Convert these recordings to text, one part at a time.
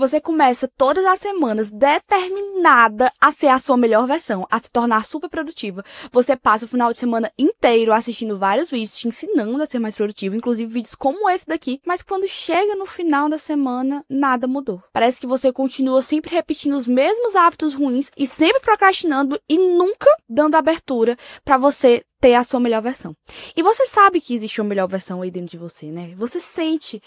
você começa todas as semanas determinada a ser a sua melhor versão, a se tornar super produtiva. Você passa o final de semana inteiro assistindo vários vídeos, te ensinando a ser mais produtivo, inclusive vídeos como esse daqui, mas quando chega no final da semana, nada mudou. Parece que você continua sempre repetindo os mesmos hábitos ruins e sempre procrastinando e nunca dando abertura pra você ter a sua melhor versão. E você sabe que existe uma melhor versão aí dentro de você, né? Você sente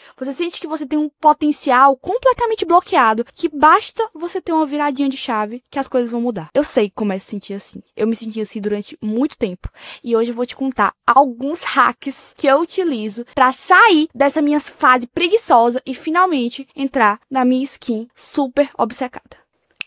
que você tem um potencial completamente bloqueado, que basta você ter uma viradinha de chave que as coisas vão mudar. Eu sei como é se sentir assim. Eu me senti assim durante muito tempo. E hoje eu vou te contar alguns hacks que eu utilizo pra sair dessa minha fase preguiçosa e finalmente entrar na minha skin super obcecada.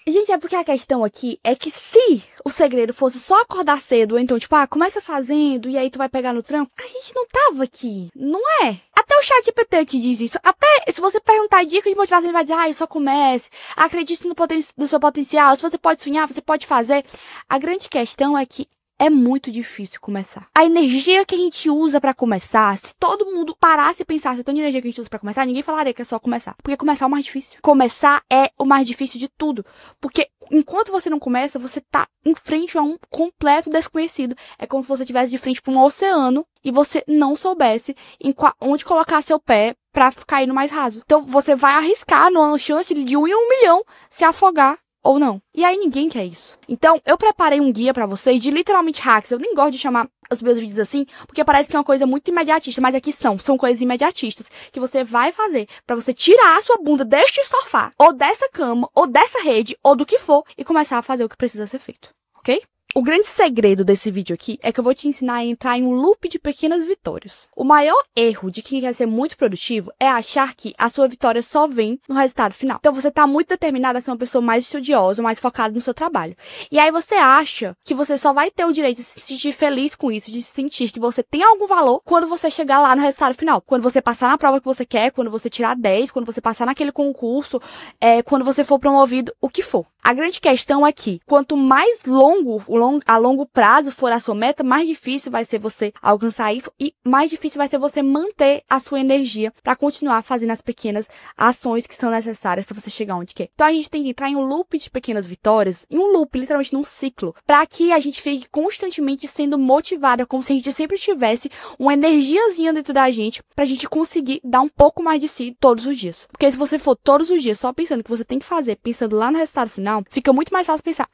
Gente, é porque a questão aqui é que se o segredo fosse só acordar cedo, ou então, tipo, começa fazendo e aí tu vai pegar no trampo, a gente não tava aqui, não é? Até o ChatGPT que diz isso. Até se você perguntar dica de motivação, ele vai dizer, eu só comece, acredite no seu potencial, se você pode sonhar, você pode fazer. A grande questão é que é muito difícil começar. A energia que a gente usa pra começar, se todo mundo parasse e pensasse tanta energia que a gente usa pra começar, ninguém falaria que é só começar. Porque começar é o mais difícil. Começar é o mais difícil de tudo. Porque enquanto você não começa, você tá em frente a um completo desconhecido. É como se você estivesse de frente pra um oceano e você não soubesse onde colocar seu pé pra cair no mais raso. Então você vai arriscar numa chance de 1 em 1 milhão se afogar ou não. E aí ninguém quer isso. Então, eu preparei um guia pra vocês de literalmente hacks. Eu nem gosto de chamar os meus vídeos assim, porque parece que é uma coisa muito imediatista, mas aqui são coisas imediatistas que você vai fazer pra você tirar a sua bunda deste sofá, ou dessa cama, ou dessa rede, ou do que for, e começar a fazer o que precisa ser feito, ok? O grande segredo desse vídeo aqui é que eu vou te ensinar a entrar em um loop de pequenas vitórias. O maior erro de quem quer ser muito produtivo é achar que a sua vitória só vem no resultado final. Então você tá muito determinada a ser uma pessoa mais estudiosa, mais focada no seu trabalho. E aí você acha que você só vai ter o direito de se sentir feliz com isso, de sentir que você tem algum valor quando você chegar lá no resultado final. Quando você passar na prova que você quer, quando você tirar 10, quando você passar naquele concurso, quando você for promovido, o que for. A grande questão é que, quanto mais a longo prazo for a sua meta, mais difícil vai ser você alcançar isso e mais difícil vai ser você manter a sua energia para continuar fazendo as pequenas ações que são necessárias para você chegar onde quer. Então a gente tem que entrar em um loop de pequenas vitórias, em um loop, literalmente num ciclo, para que a gente fique constantemente sendo motivada, como se a gente sempre tivesse uma energiazinha dentro da gente pra gente conseguir dar um pouco mais de si todos os dias. Porque se você for todos os dias só pensando o que você tem que fazer, pensando lá no resultado final, fica muito mais fácil pensar,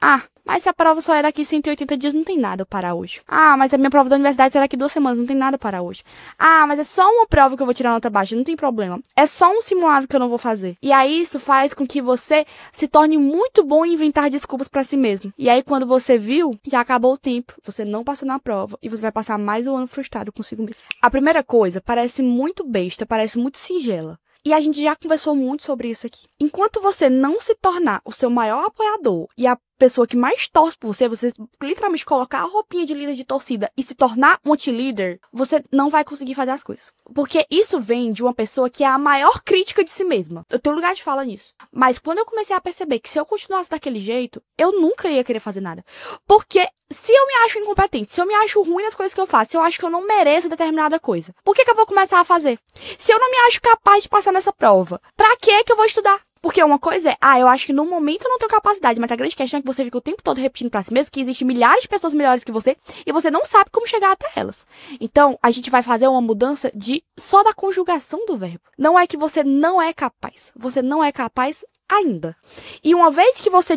mas se a prova só é daqui 180 dias, não tem nada para hoje. Mas a minha prova da universidade será daqui 2 semanas, não tem nada para hoje. Mas é só uma prova que eu vou tirar nota baixa, não tem problema. É só um simulado que eu não vou fazer. E aí isso faz com que você se torne muito bom em inventar desculpas para si mesmo. E aí quando você viu, já acabou o tempo, você não passou na prova e você vai passar mais um ano frustrado consigo mesmo. A primeira coisa parece muito besta, parece muito singela. E a gente já conversou muito sobre isso aqui. Enquanto você não se tornar o seu maior apoiador e a pessoa que mais torce por você literalmente colocar a roupinha de líder de torcida e se tornar um anti-líder, você não vai conseguir fazer as coisas. Porque isso vem de uma pessoa que é a maior crítica de si mesma. Eu tenho lugar de fala nisso. Mas quando eu comecei a perceber que se eu continuasse daquele jeito, eu nunca ia querer fazer nada. Porque se eu me acho incompetente, se eu me acho ruim nas coisas que eu faço, se eu acho que eu não mereço determinada coisa, por que eu vou começar a fazer? Se eu não me acho capaz de passar nessa prova, pra que eu vou estudar? Porque uma coisa é, eu acho que no momento eu não tenho capacidade, mas a grande questão é que você fica o tempo todo repetindo pra si mesmo que existem milhares de pessoas melhores que você e você não sabe como chegar até elas. Então, a gente vai fazer uma mudança só da conjugação do verbo. Não é que você não é capaz. Você não é capaz ainda. E uma vez que você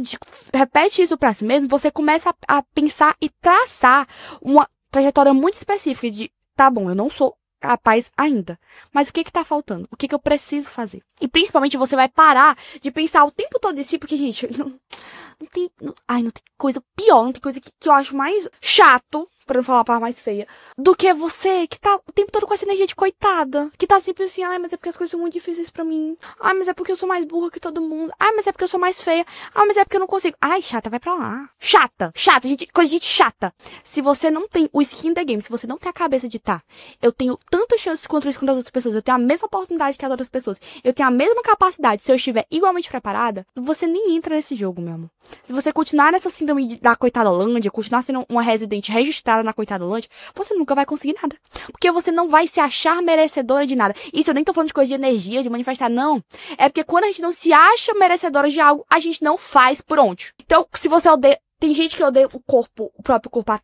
repete isso pra si mesmo, você começa a pensar e traçar uma trajetória muito específica de, tá bom, eu não sou capaz ainda. Mas o que tá faltando? O que eu preciso fazer? E principalmente você vai parar de pensar o tempo todo em si, porque, gente, não tem coisa pior, não tem coisa que eu acho mais chato, pra não falar a palavra mais feia, do que você que tá o tempo todo com essa energia de coitada, que tá sempre assim, mas é porque as coisas são muito difíceis pra mim, mas é porque eu sou mais burra que todo mundo, mas é porque eu sou mais feia, mas é porque eu não consigo, chata, vai pra lá, chata, gente, coisa de gente chata. Se você não tem o skin the game, se você não tem a cabeça de eu tenho tantas chances contra isso com as outras pessoas, eu tenho a mesma oportunidade que as outras pessoas, eu tenho a mesma capacidade, se eu estiver igualmente preparada, você nem entra nesse jogo, meu amor. Se você continuar nessa síndrome da coitadolândia, continuar sendo uma residente registrada frustrada na coitada do lanche, você nunca vai conseguir nada. Porque você não vai se achar merecedora de nada. Isso eu nem tô falando de coisa de energia, de manifestar, não. É porque quando a gente não se acha merecedora de algo, a gente não faz por onde. Então, se você odeia... Tem gente que odeia o próprio corpo a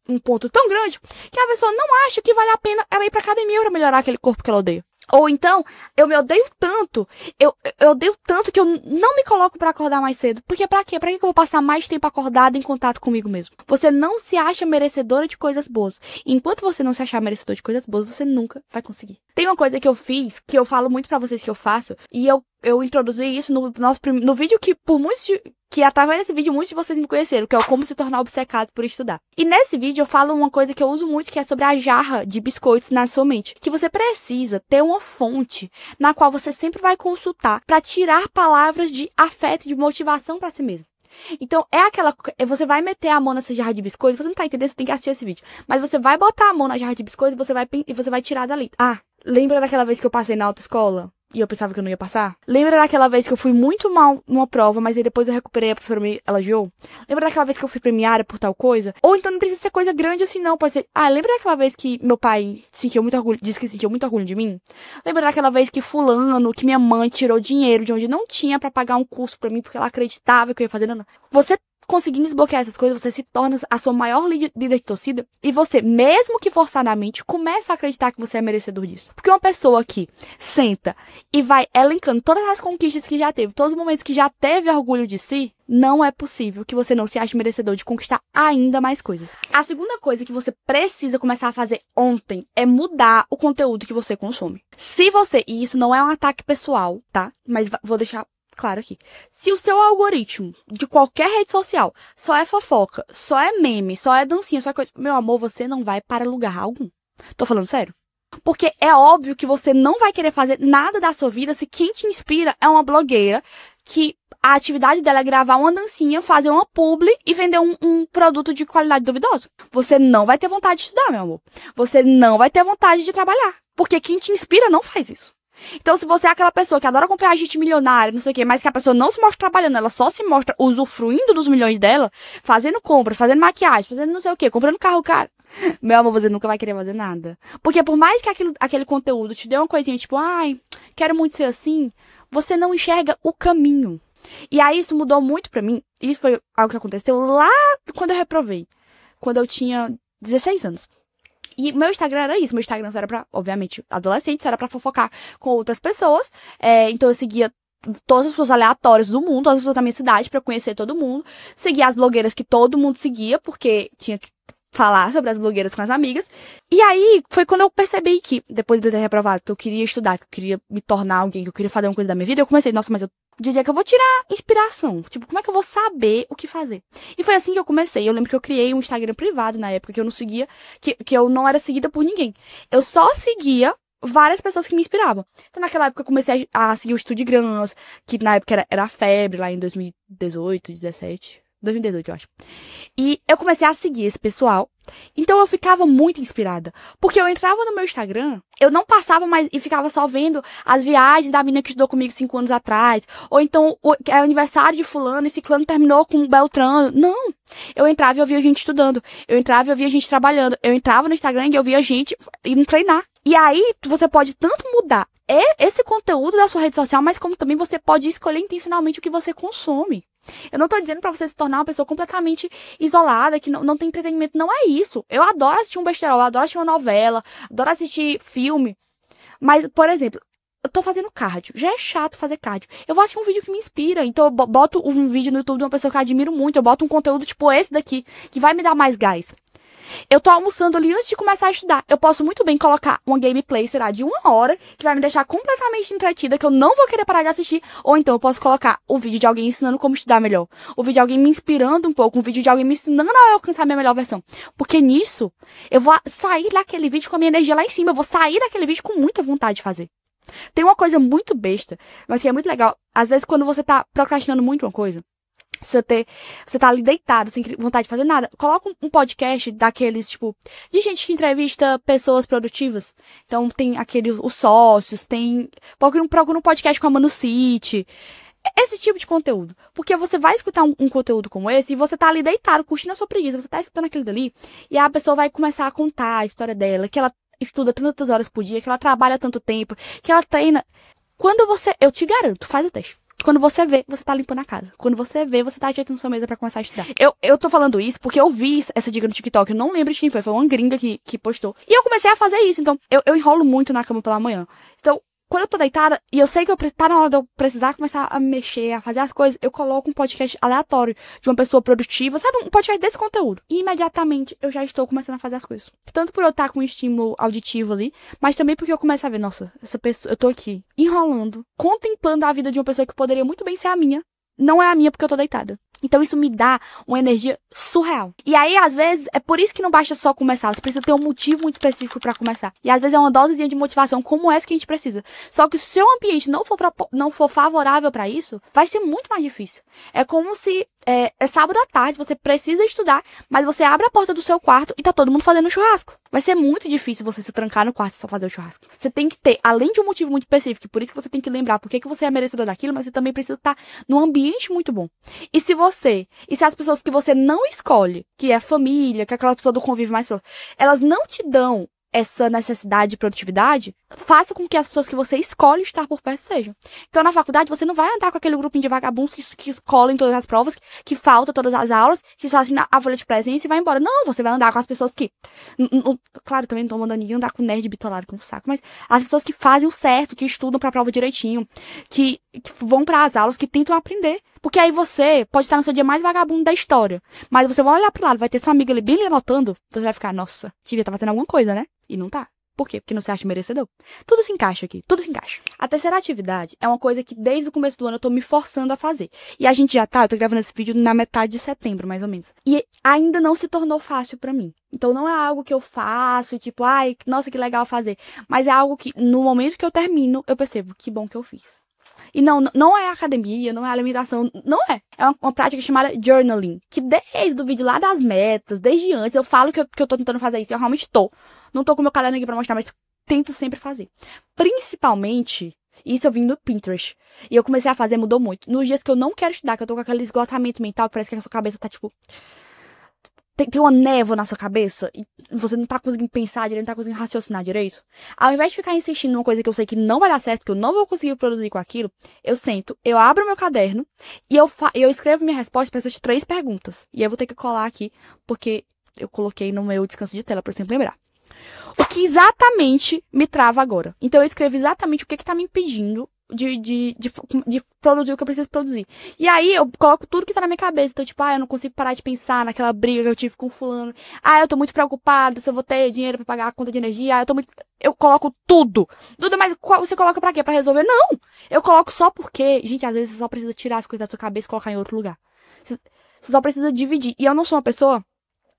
um ponto tão grande, que a pessoa não acha que vale a pena ela ir pra academia pra melhorar aquele corpo que ela odeia. Ou então, eu me odeio tanto, eu odeio tanto que eu não me coloco pra acordar mais cedo. Porque pra quê? Pra que eu vou passar mais tempo acordada em contato comigo mesmo? Você não se acha merecedora de coisas boas. E enquanto você não se achar merecedor de coisas boas, você nunca vai conseguir. Tem uma coisa que eu fiz, que eu falo muito pra vocês que eu faço, e eu introduzi isso no vídeo que que através desse vídeo muitos de vocês me conheceram, que é o como se tornar obcecado por estudar. E nesse vídeo eu falo uma coisa que eu uso muito, que é sobre a jarra de biscoitos na sua mente. Que você precisa ter uma fonte na qual você sempre vai consultar para tirar palavras de afeto e de motivação para si mesmo. Então, você vai meter a mão nessa jarra de biscoitos, você não tá entendendo, você tem que assistir esse vídeo. Mas você vai botar a mão na jarra de biscoitos e você vai tirar dali. Ah, lembra daquela vez que eu passei na autoescola? E eu pensava que eu não ia passar? Lembra daquela vez que eu fui muito mal numa prova, mas aí depois eu recuperei, a professora me elogiou? Lembra daquela vez que eu fui premiada por tal coisa? Ou então não precisa ser coisa grande assim, não. Pode ser... lembra daquela vez que meu pai disse que sentiu muito orgulho de mim? Lembra daquela vez que que minha mãe tirou dinheiro de onde não tinha pra pagar um curso pra mim, porque ela acreditava que eu ia fazer? Não. Você conseguindo desbloquear essas coisas, você se torna a sua maior líder de torcida e você, mesmo que forçadamente, começa a acreditar que você é merecedor disso. Porque uma pessoa que senta e vai elencando todas as conquistas que já teve, todos os momentos que já teve orgulho de si, não é possível que você não se ache merecedor de conquistar ainda mais coisas. A segunda coisa que você precisa começar a fazer ontem é mudar o conteúdo que você consome. E isso não é um ataque pessoal, tá? Mas vou deixar claro aqui. Se o seu algoritmo de qualquer rede social só é fofoca, só é meme, só é dancinha, só é coisa... Meu amor, você não vai para lugar algum. Tô falando sério. Porque é óbvio que você não vai querer fazer nada da sua vida se quem te inspira é uma blogueira que a atividade dela é gravar uma dancinha, fazer uma publi e vender um produto de qualidade duvidosa. Você não vai ter vontade de estudar, meu amor. Você não vai ter vontade de trabalhar. Porque quem te inspira não faz isso. Então, se você é aquela pessoa que adora comprar gente milionária, não sei o quê, mas que a pessoa não se mostra trabalhando, ela só se mostra usufruindo dos milhões dela, fazendo compras, fazendo maquiagem, fazendo não sei o quê, comprando carro caro, meu amor, você nunca vai querer fazer nada. Porque por mais que aquele conteúdo te dê uma coisinha tipo, quero muito ser assim, você não enxerga o caminho. E aí isso mudou muito pra mim. Isso foi algo que aconteceu lá quando eu reprovei. Quando eu tinha 16 anos. E meu Instagram era isso. Meu Instagram só era pra, obviamente, adolescente, só era pra fofocar com outras pessoas. Então eu seguia todas as pessoas aleatórias do mundo, todas as pessoas da minha cidade, pra conhecer todo mundo. Seguia as blogueiras que todo mundo seguia, porque tinha que falar sobre as blogueiras com as amigas. E aí, foi quando eu percebi que, depois de eu ter reprovado, que eu queria estudar, que eu queria me tornar alguém, que eu queria fazer uma coisa da minha vida, eu comecei, nossa, mas de dia que eu vou tirar inspiração. Tipo, como é que eu vou saber o que fazer? E foi assim que eu comecei. Eu lembro que eu criei um Instagram privado na época, que eu não seguia, que eu não era seguida por ninguém. Eu só seguia várias pessoas que me inspiravam. Então, naquela época, eu comecei a seguir o Estúdio Grãos, que na época era febre, lá em 2018, 2018, eu acho. E eu comecei a seguir esse pessoal. Então eu ficava muito inspirada. Porque eu entrava no meu Instagram, eu não passava mais e ficava só vendo as viagens da menina que estudou comigo 5 anos atrás. Ou então, é aniversário de fulano e ciclano terminou com Beltrano. Não. Eu entrava e eu via gente estudando. Eu entrava e eu via gente trabalhando. Eu entrava no Instagram e eu via gente indo treinar. E aí, você pode tanto mudar esse conteúdo da sua rede social, mas como também você pode escolher intencionalmente o que você consome. Eu não tô dizendo pra você se tornar uma pessoa completamente isolada, que não tem entretenimento. Não é isso. Eu adoro assistir um besterol, eu adoro assistir uma novela, adoro assistir filme. Mas, por exemplo, eu tô fazendo cardio. Já é chato fazer cardio. Eu vou assistir um vídeo que me inspira. Então eu boto um vídeo no YouTube de uma pessoa que eu admiro muito. Eu boto um conteúdo tipo esse daqui, que vai me dar mais gás. Eu tô almoçando ali antes de começar a estudar. Eu posso muito bem colocar uma gameplay, sei lá, de 1 hora, que vai me deixar completamente entretida, que eu não vou querer parar de assistir. Ou então eu posso colocar o vídeo de alguém ensinando como estudar melhor. O vídeo de alguém me inspirando um pouco. Um vídeo de alguém me ensinando a alcançar a minha melhor versão. Porque nisso, eu vou sair daquele vídeo com a minha energia lá em cima. Eu vou sair daquele vídeo com muita vontade de fazer. Tem uma coisa muito besta, mas que é muito legal. Às vezes, quando você tá procrastinando muito uma coisa, você tá ali deitado, sem vontade de fazer nada, coloca um podcast daqueles, tipo, de gente que entrevista pessoas produtivas. Então, tem os sócios, procura um podcast com a Manu City. esse tipo de conteúdo. Porque você vai escutar um conteúdo como esse e você tá ali deitado, curtindo a sua preguiça, você tá escutando aquilo dali, e a pessoa vai começar a contar a história dela, que ela estuda tantas horas por dia, que ela trabalha tanto tempo, que ela treina. Quando você, eu te garanto, faz o teste. Quando você vê, você tá limpando a casa. Quando você vê, você tá ajeitando sua mesa pra começar a estudar. Eu tô falando isso porque eu vi essa dica no TikTok. Eu não lembro de quem foi. Foi uma gringa que postou. E eu comecei a fazer isso. Então, eu enrolo muito na cama pela manhã. Então, quando eu tô deitada, e eu sei que tá na hora de eu precisar começar a mexer, a fazer as coisas, eu coloco um podcast aleatório de uma pessoa produtiva, sabe? Um podcast desse conteúdo. E imediatamente eu já estou começando a fazer as coisas. Tanto por eu estar com um estímulo auditivo ali, mas também porque eu começo a ver, nossa, essa pessoa, eu tô aqui enrolando, contemplando a vida de uma pessoa que poderia muito bem ser a minha. Não é a minha porque eu tô deitada. Então isso me dá uma energia surreal. E aí, às vezes, é por isso que não basta só começar. Você precisa ter um motivo muito específico pra começar. E às vezes é uma dosezinha de motivação como essa que a gente precisa. Só que se o seu ambiente não for favorável pra isso, vai ser muito mais difícil. É como se é sábado à tarde, você precisa estudar, mas você abre a porta do seu quarto e tá todo mundo fazendo churrasco. Vai ser muito difícil você se trancar no quarto e só fazer o churrasco. Você tem que ter, além de um motivo muito específico, por isso que você tem que lembrar por que você é merecedor daquilo, mas você também precisa estar num ambiente muito bom. E se as pessoas que você não escolhe, que é família, que é aquela pessoa do convívio mais próximo, elas não te dão essa necessidade de produtividade, faça com que as pessoas que você escolhe estar por perto sejam. Então, na faculdade, você não vai andar com aquele grupinho de vagabundos que escolhem todas as provas, que falta todas as aulas, que só assina a folha de presença e vai embora. Não, você vai andar com as pessoas que... Claro, também não tô mandando ninguém andar com nerd bitolado com o saco, mas as pessoas que fazem o certo, que estudam pra prova direitinho, que vão para as aulas, que tentam aprender. Porque aí você pode estar no seu dia mais vagabundo da história, mas você vai olhar pro lado, vai ter sua amiga ali bem anotando, você vai ficar, nossa, devia estar fazendo alguma coisa, né? E não tá. Por quê? Porque não se acha merecedor. Tudo se encaixa aqui, tudo se encaixa. A terceira atividade é uma coisa que desde o começo do ano eu tô me forçando a fazer. E a gente eu tô gravando esse vídeo na metade de setembro, mais ou menos. E ainda não se tornou fácil pra mim. Então não é algo que eu faço, tipo, ai, nossa, que legal fazer. Mas é algo que, no momento que eu termino, eu percebo, que bom que eu fiz. E não é academia, não é alimentação, não é. É uma prática chamada journaling. Que desde o vídeo lá das metas, desde antes, eu falo que eu tô tentando fazer isso. Eu realmente tô. Não tô com o meu caderno aqui pra mostrar, mas tento sempre fazer. Principalmente, isso eu vim do Pinterest. E eu comecei a fazer, mudou muito. Nos dias que eu não quero estudar, que eu tô com aquele esgotamento mental, que parece que a sua cabeça tá tipo... Tem uma névoa na sua cabeça e você não tá conseguindo pensar direito, não tá conseguindo raciocinar direito. Ao invés de ficar insistindo numa coisa que eu sei que não vai dar certo, que eu não vou conseguir produzir com aquilo, eu sento, eu abro meu caderno e eu escrevo minha resposta para essas 3 perguntas. E eu vou ter que colar aqui, porque eu coloquei no meu descanso de tela, pra eu sempre lembrar. O que exatamente me trava agora? Então eu escrevo exatamente o que tá me impedindo de produzir o que eu preciso produzir. E aí eu coloco tudo que tá na minha cabeça. Então, tipo, eu não consigo parar de pensar naquela briga que eu tive com o fulano. Eu tô muito preocupada se eu vou ter dinheiro pra pagar a conta de energia. Eu coloco tudo. Tudo, mas você coloca pra quê? Pra resolver? Não! Eu coloco só porque, gente, às vezes você só precisa tirar as coisas da sua cabeça e colocar em outro lugar. Você só precisa dividir. E eu não sou uma pessoa...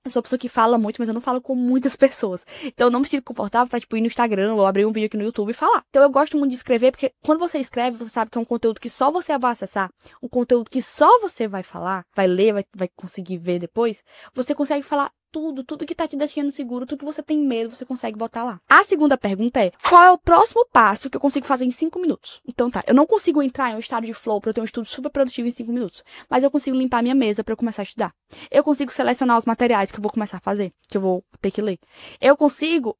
Eu sou uma pessoa que fala muito, mas eu não falo com muitas pessoas. Então eu não me sinto confortável pra, tipo, ir no Instagram ou abrir um vídeo aqui no YouTube e falar. Então eu gosto muito de escrever, porque quando você escreve, você sabe que é um conteúdo que só você vai acessar, um conteúdo que só você vai falar, vai ler, vai conseguir ver depois. Você consegue falar tudo que tá te deixando seguro, tudo que você tem medo, você consegue botar lá. A segunda pergunta é, qual é o próximo passo que eu consigo fazer em 5 minutos? Então tá, eu não consigo entrar em um estado de flow pra eu ter um estudo super produtivo em 5 minutos, mas eu consigo limpar minha mesa pra eu começar a estudar. Eu consigo selecionar os materiais que eu vou começar a fazer, que eu vou ter que ler. Eu consigo,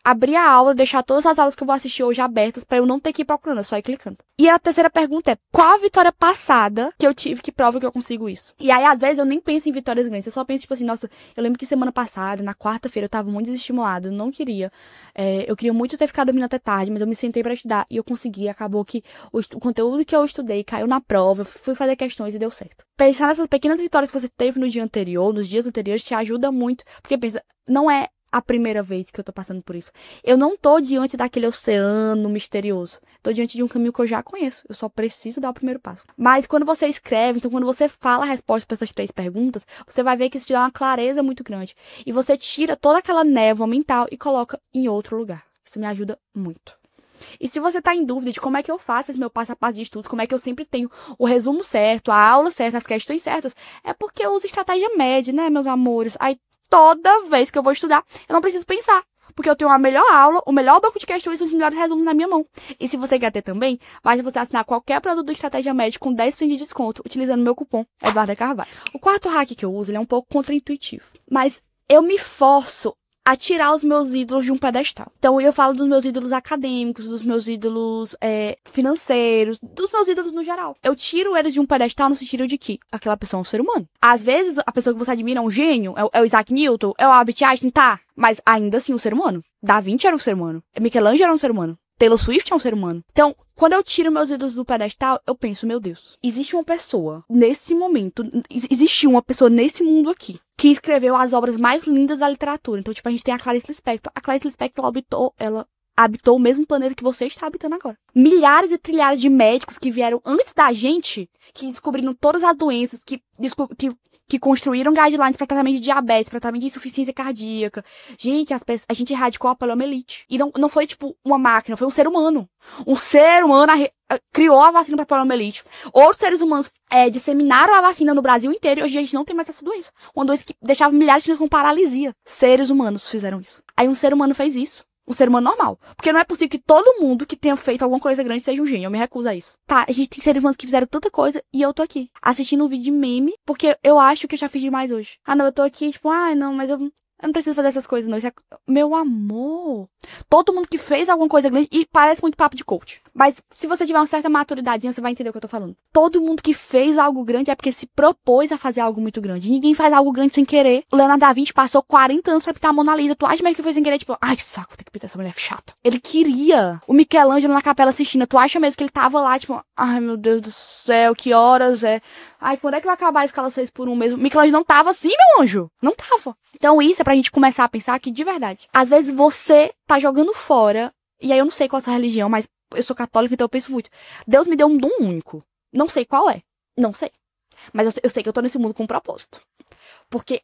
abrir a aula, deixar todas as aulas que eu vou assistir hoje abertas pra eu não ter que ir procurando, é só ir clicando. E a terceira pergunta é, qual a vitória passada que eu tive que prova que eu consigo isso? E aí, às vezes, eu nem penso em vitórias grandes, eu só penso, tipo assim, nossa, eu lembro que semana passada, na quarta-feira, eu tava muito desestimulada, eu não queria. Eu queria muito ter ficado dormindo até tarde, mas eu me sentei pra estudar e eu consegui, acabou que o conteúdo que eu estudei caiu na prova, eu fui fazer questões e deu certo. Pensar nessas pequenas vitórias que você teve no dia anterior, nos dias anteriores, te ajuda muito, porque pensa, não é a primeira vez que eu tô passando por isso. Eu não tô diante daquele oceano misterioso. Tô diante de um caminho que eu já conheço. Eu só preciso dar o primeiro passo. Mas quando você escreve, então quando você fala a resposta para essas 3 perguntas, você vai ver que isso te dá uma clareza muito grande. E você tira toda aquela névoa mental e coloca em outro lugar. Isso me ajuda muito. E se você tá em dúvida de como é que eu faço esse meu passo a passo de estudos, como é que eu sempre tenho o resumo certo, a aula certa, as questões certas, é porque eu uso estratégia média, né, meus amores? Aí toda vez que eu vou estudar, eu não preciso pensar. Porque eu tenho a melhor aula, o melhor banco de questões e os melhores resumos na minha mão. E se você quer ter também, basta você assinar qualquer produto do Estratégia Médica com 10% de desconto, utilizando o meu cupom Eduarda Carvalho. O quarto hack que eu uso, ele é um pouco contraintuitivo. Mas eu me forço a tirar os meus ídolos de um pedestal. Então, eu falo dos meus ídolos acadêmicos, dos meus ídolos financeiros, dos meus ídolos no geral. Eu tiro eles de um pedestal no sentido de que aquela pessoa é um ser humano. Às vezes, a pessoa que você admira é um gênio, é o Isaac Newton, é o Albert Einstein, tá? Mas ainda assim um ser humano. Da Vinci era um ser humano. Michelangelo era um ser humano. Taylor Swift é um ser humano. Então, quando eu tiro meus ídolos do pedestal, eu penso, meu Deus, existe uma pessoa nesse momento, existe uma pessoa nesse mundo aqui, que escreveu as obras mais lindas da literatura. Então, tipo, a gente tem a Clarice Lispector. A Clarice Lispector, ela habitou o mesmo planeta que você está habitando agora. Milhares e trilhares de médicos que vieram antes da gente, que descobriram todas as doenças, que construíram guidelines para tratamento de diabetes, para tratamento de insuficiência cardíaca. Gente, a gente erradicou a poliomielite. E não foi, tipo, uma máquina, foi um ser humano. Um ser humano criou a vacina para poliomielite. Outros seres humanos disseminaram a vacina no Brasil inteiro e hoje a gente não tem mais essa doença. Uma doença que deixava milhares de pessoas com paralisia. Seres humanos fizeram isso. Aí um ser humano fez isso. Um ser humano normal. Porque não é possível que todo mundo que tenha feito alguma coisa grande seja um gênio. Eu me recuso a isso. Tá, a gente tem seres humanos que fizeram tanta coisa e eu tô aqui, assistindo um vídeo de meme, porque eu acho que eu já fiz demais hoje. Ah, não, eu tô aqui, tipo, não, mas eu não preciso fazer essas coisas, não. Isso é... Meu amor. Todo mundo que fez alguma coisa grande, e parece muito papo de coach. Mas se você tiver uma certa maturidadezinha, você vai entender o que eu tô falando. Todo mundo que fez algo grande é porque se propôs a fazer algo muito grande. Ninguém faz algo grande sem querer. O Leonardo da Vinci passou 40 anos pra pintar a Mona Lisa. Tu acha mesmo que foi sem querer? Tipo, ai, que saco, tem que pintar essa mulher chata. Ele queria. O Michelangelo na Capela Sistina. Tu acha mesmo que ele tava lá, tipo, ai, meu Deus do céu, que horas é? Ai, quando é que vai acabar a escala 6x1 mesmo? O Michelangelo não tava assim, meu anjo. Não tava. Então isso é pra gente começar a pensar que, de verdade, às vezes você tá jogando fora, e aí eu não sei qual é a sua religião, mas eu sou católica, então eu penso muito. Deus me deu um dom único. Não sei qual é. Não sei. Mas eu sei que eu tô nesse mundo com um propósito. Porque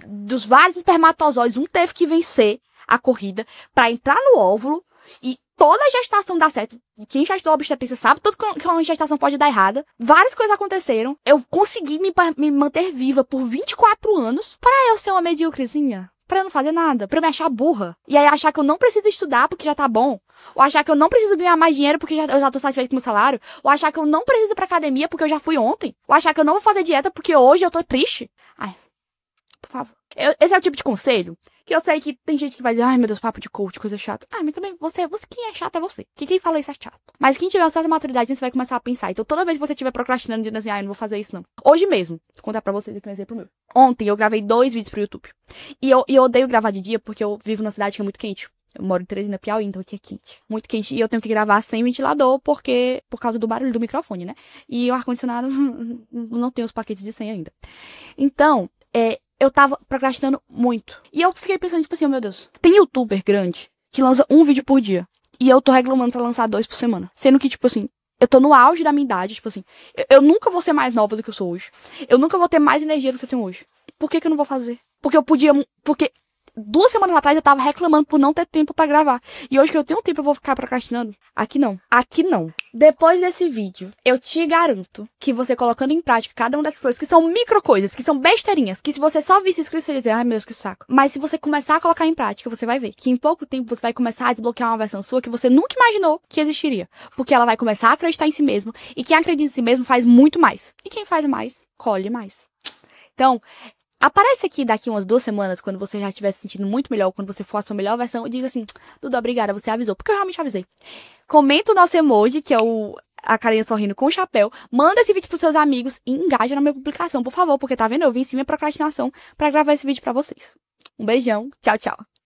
dos vários espermatozoides, um teve que vencer a corrida pra entrar no óvulo e toda a gestação dá certo. Quem já estudou obstetrícia sabe tudo que uma gestação pode dar errada. Várias coisas aconteceram. Eu consegui me manter viva por 24 anos pra eu ser uma medíocrezinha. Pra eu não fazer nada, pra eu me achar burra. E aí achar que eu não preciso estudar porque já tá bom. Ou achar que eu não preciso ganhar mais dinheiro porque eu já tô satisfeito com o meu salário. Ou achar que eu não preciso ir pra academia porque eu já fui ontem. Ou achar que eu não vou fazer dieta porque hoje eu tô triste. Ai, por favor. Esse é o tipo de conselho que eu sei que tem gente que vai dizer, ai meu Deus, papo de coach, coisa chata. Ah, mas também você quem é chato é você. Quem fala isso é chato. Mas quem tiver uma certa maturidade, você vai começar a pensar. Então toda vez que você estiver procrastinando, dizendo assim, ai, não vou fazer isso não. Hoje mesmo, vou contar pra vocês aqui um exemplo meu. Ontem eu gravei 2 vídeos pro YouTube. E eu odeio gravar de dia porque eu vivo numa cidade que é muito quente. Eu moro em Teresina, Piauí, então aqui é quente. Muito quente. E eu tenho que gravar sem ventilador por causa do barulho do microfone, né? E o ar-condicionado não tem os paquetes de 100 ainda. Então, eu tava procrastinando muito. E eu fiquei pensando, tipo assim, oh, meu Deus. Tem youtuber grande que lança um vídeo por dia. E eu tô reclamando pra lançar 2 por semana. Sendo que, tipo assim, eu tô no auge da minha idade, tipo assim. Eu nunca vou ser mais nova do que eu sou hoje. Eu nunca vou ter mais energia do que eu tenho hoje. Por que eu não vou fazer? Porque eu podia... Porque 2 semanas atrás eu tava reclamando por não ter tempo pra gravar. E hoje que eu tenho tempo eu vou ficar procrastinando? Aqui não. Aqui não. Depois desse vídeo, eu te garanto que você colocando em prática cada uma dessas coisas, que são micro coisas, que são besteirinhas, que se você só visse escrito, você ia dizer, ai meu Deus, que saco. Mas se você começar a colocar em prática, você vai ver que em pouco tempo você vai começar a desbloquear uma versão sua que você nunca imaginou que existiria. Porque ela vai começar a acreditar em si mesmo. E quem acredita em si mesmo faz muito mais. E quem faz mais, colhe mais. Então... Aparece aqui daqui umas 2 semanas, quando você já estiver se sentindo muito melhor, quando você for a sua melhor versão, e diga assim, Dudu, obrigada, você avisou. Porque eu realmente avisei. Comenta o nosso emoji, que é a carinha sorrindo com o chapéu. Manda esse vídeo pros seus amigos e engaja na minha publicação, por favor. Porque tá vendo? Eu vim sim minha procrastinação pra gravar esse vídeo pra vocês. Um beijão. Tchau, tchau.